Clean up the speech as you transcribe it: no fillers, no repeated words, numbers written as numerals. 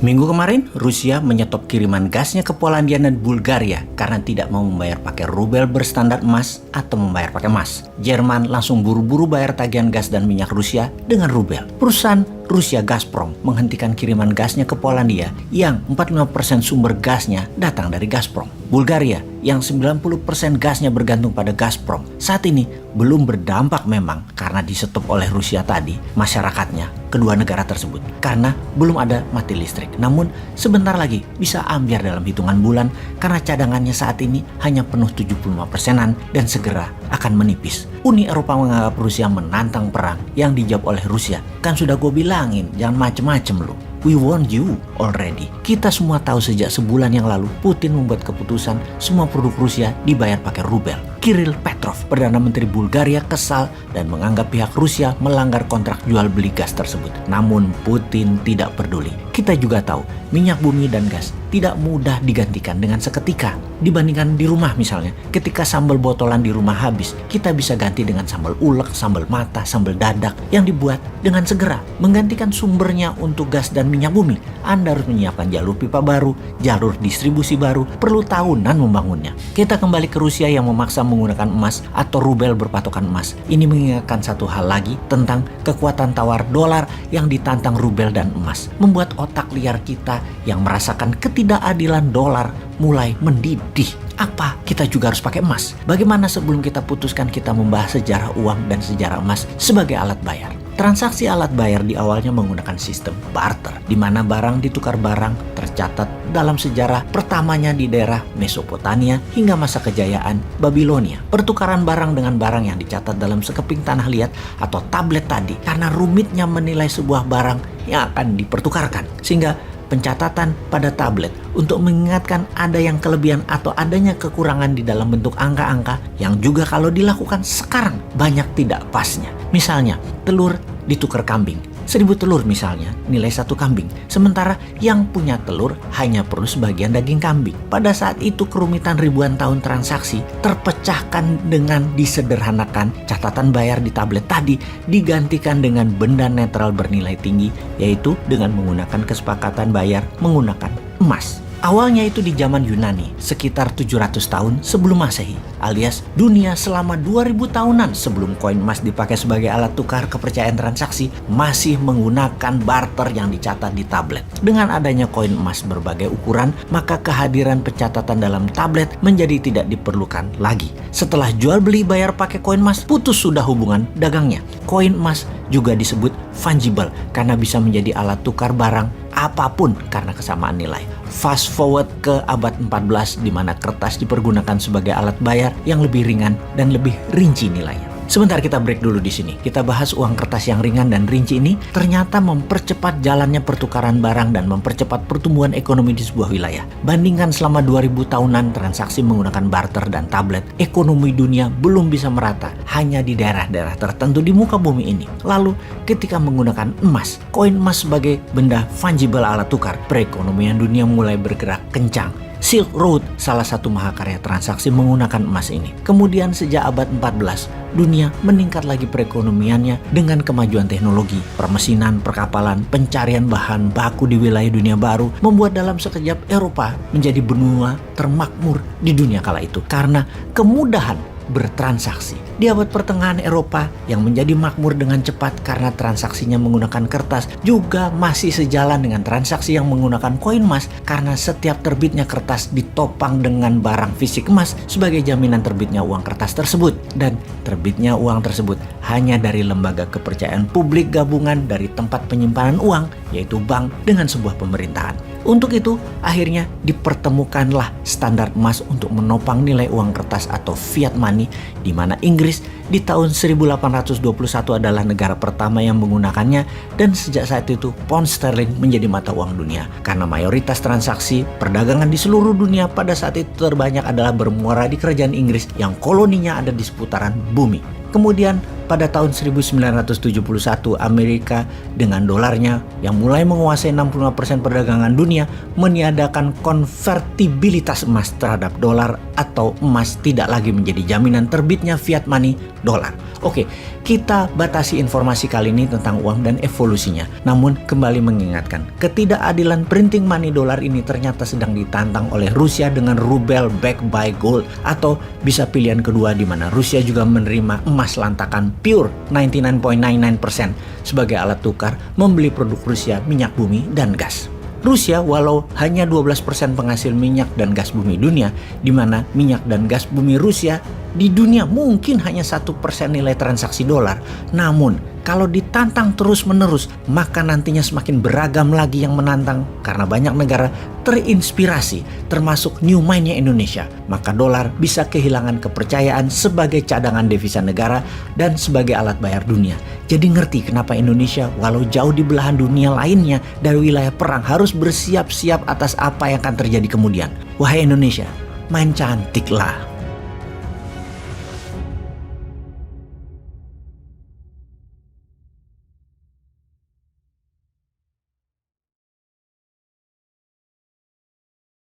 Minggu kemarin, Rusia menyetop kiriman gasnya ke Polandia dan Bulgaria karena tidak mau membayar pakai rubel berstandar emas atau membayar pakai emas. Jerman langsung buru-buru bayar tagihan gas dan minyak Rusia dengan rubel. Perusahaan Rusia Gazprom menghentikan kiriman gasnya ke Polandia yang 45% sumber gasnya datang dari Gazprom. Bulgaria yang 90% gasnya bergantung pada Gazprom saat ini belum berdampak memang karena disetop oleh Rusia tadi masyarakatnya kedua negara tersebut karena belum ada mati listrik. Namun sebentar lagi bisa ambyar dalam hitungan bulan karena cadangannya saat ini hanya penuh 75%-an dan segera akan menipis. Uni Eropa menganggap Rusia menantang perang yang dijawab oleh Rusia. Kan sudah gue bilangin jangan macem-macem lu. We warned you already. Kita semua tahu sejak sebulan yang lalu Putin membuat keputusan semua produk Rusia dibayar pakai rubel. Kirill Petrov, Perdana Menteri Bulgaria, kesal dan menganggap pihak Rusia melanggar kontrak jual beli gas tersebut. Namun Putin tidak peduli. Kita juga tahu minyak bumi dan gas tidak mudah digantikan dengan seketika. Dibandingkan di rumah misalnya, ketika sambal botolan di rumah habis, kita bisa ganti dengan sambal ulek, sambal mata, sambal dadak yang dibuat dengan segera. Menggantikan sumbernya untuk gas dan minyak bumi, Anda harus menyiapkan jalur pipa baru, jalur distribusi baru, perlu tahunan membangunnya. Kita kembali ke Rusia yang memaksa menggunakan emas atau rubel berpatokan emas. Ini mengingatkan satu hal lagi tentang kekuatan tawar dolar yang ditantang rubel dan emas. Membuat otak liar kita yang merasakan ketidakadilan dolar mulai mendidih. Apa kita juga harus pakai emas? Bagaimana sebelum kita putuskan kita membahas sejarah uang dan sejarah emas sebagai alat bayar? Transaksi alat bayar di awalnya menggunakan sistem barter, di mana barang ditukar barang tercatat dalam sejarah pertamanya di daerah Mesopotamia hingga masa kejayaan Babilonia. Pertukaran barang dengan barang yang dicatat dalam sekeping tanah liat atau tablet tadi karena rumitnya menilai sebuah barang yang akan dipertukarkan. Sehingga pencatatan pada tablet untuk mengingatkan ada yang kelebihan atau adanya kekurangan di dalam bentuk angka-angka yang juga kalau dilakukan sekarang banyak tidak pasnya. Misalnya, telur ditukar kambing. 1000 telur misalnya, nilai 1 kambing. Sementara yang punya telur hanya perlu sebagian daging kambing. Pada saat itu kerumitan ribuan tahun transaksi terpecahkan dengan disederhanakan catatan bayar di tablet tadi digantikan dengan benda netral bernilai tinggi, yaitu dengan menggunakan kesepakatan bayar menggunakan emas. Awalnya itu di zaman Yunani, sekitar 700 tahun sebelum Masehi, alias dunia selama 2000 tahunan sebelum koin emas dipakai sebagai alat tukar kepercayaan transaksi, masih menggunakan barter yang dicatat di tablet. Dengan adanya koin emas berbagai ukuran, maka kehadiran pencatatan dalam tablet menjadi tidak diperlukan lagi. Setelah jual beli bayar pakai koin emas, putus sudah hubungan dagangnya. Koin emas juga disebut fungible karena bisa menjadi alat tukar barang apapun karena kesamaan nilai. Fast forward ke abad 14 di mana kertas dipergunakan sebagai alat bayar yang lebih ringan dan lebih rinci nilainya. Sebentar kita break dulu di sini. Kita bahas uang kertas yang ringan dan rinci ini ternyata mempercepat jalannya pertukaran barang dan mempercepat pertumbuhan ekonomi di sebuah wilayah. Bandingkan selama 2000 tahunan transaksi menggunakan barter dan tablet, ekonomi dunia belum bisa merata hanya di daerah-daerah tertentu di muka bumi ini. Lalu ketika menggunakan emas, koin emas sebagai benda fungible alat tukar, perekonomian dunia mulai bergerak kencang. Silk Road salah satu mahakarya transaksi menggunakan emas ini. Kemudian sejak abad 14, dunia meningkat lagi perekonomiannya dengan kemajuan teknologi, permesinan, perkapalan, pencarian bahan baku di wilayah dunia baru, membuat dalam sekejap Eropa menjadi benua termakmur di dunia kala itu karena kemudahan bertransaksi. Di abad pertengahan Eropa yang menjadi makmur dengan cepat karena transaksinya menggunakan kertas juga masih sejalan dengan transaksi yang menggunakan koin emas karena setiap terbitnya kertas ditopang dengan barang fisik emas sebagai jaminan terbitnya uang kertas tersebut, dan terbitnya uang tersebut hanya dari lembaga kepercayaan publik gabungan dari tempat penyimpanan uang yaitu bank dengan sebuah pemerintahan. Untuk itu, akhirnya dipertemukanlah standar emas untuk menopang nilai uang kertas atau fiat money, di mana Inggris di tahun 1821 adalah negara pertama yang menggunakannya, dan sejak saat itu pound sterling menjadi mata uang dunia. Karena mayoritas transaksi perdagangan di seluruh dunia pada saat itu terbanyak adalah bermuara di kerajaan Inggris yang koloninya ada di seputaran bumi. Kemudian pada tahun 1971 Amerika dengan dolarnya yang mulai menguasai 65% perdagangan dunia meniadakan konvertibilitas emas terhadap dolar atau emas tidak lagi menjadi jaminan terbitnya fiat money dolar. Oke, kita batasi informasi kali ini tentang uang dan evolusinya. Namun kembali mengingatkan, ketidakadilan printing money dolar ini ternyata sedang ditantang oleh Rusia dengan rubel backed by gold, atau bisa pilihan kedua di mana Rusia juga menerima emas lantakan pure 99.99% sebagai alat tukar membeli produk Rusia, minyak bumi dan gas. Rusia walau hanya 12% penghasil minyak dan gas bumi dunia, di mana minyak dan gas bumi Rusia di dunia mungkin hanya 1% nilai transaksi dolar. Namun kalau ditantang terus-menerus, maka nantinya semakin beragam lagi yang menantang karena banyak negara terinspirasi, termasuk new mind-nya Indonesia. Maka dolar bisa kehilangan kepercayaan sebagai cadangan devisa negara dan sebagai alat bayar dunia. Jadi ngerti kenapa Indonesia walau jauh di belahan dunia lainnya dari wilayah perang harus bersiap-siap atas apa yang akan terjadi kemudian. Wahai Indonesia, main cantik lah.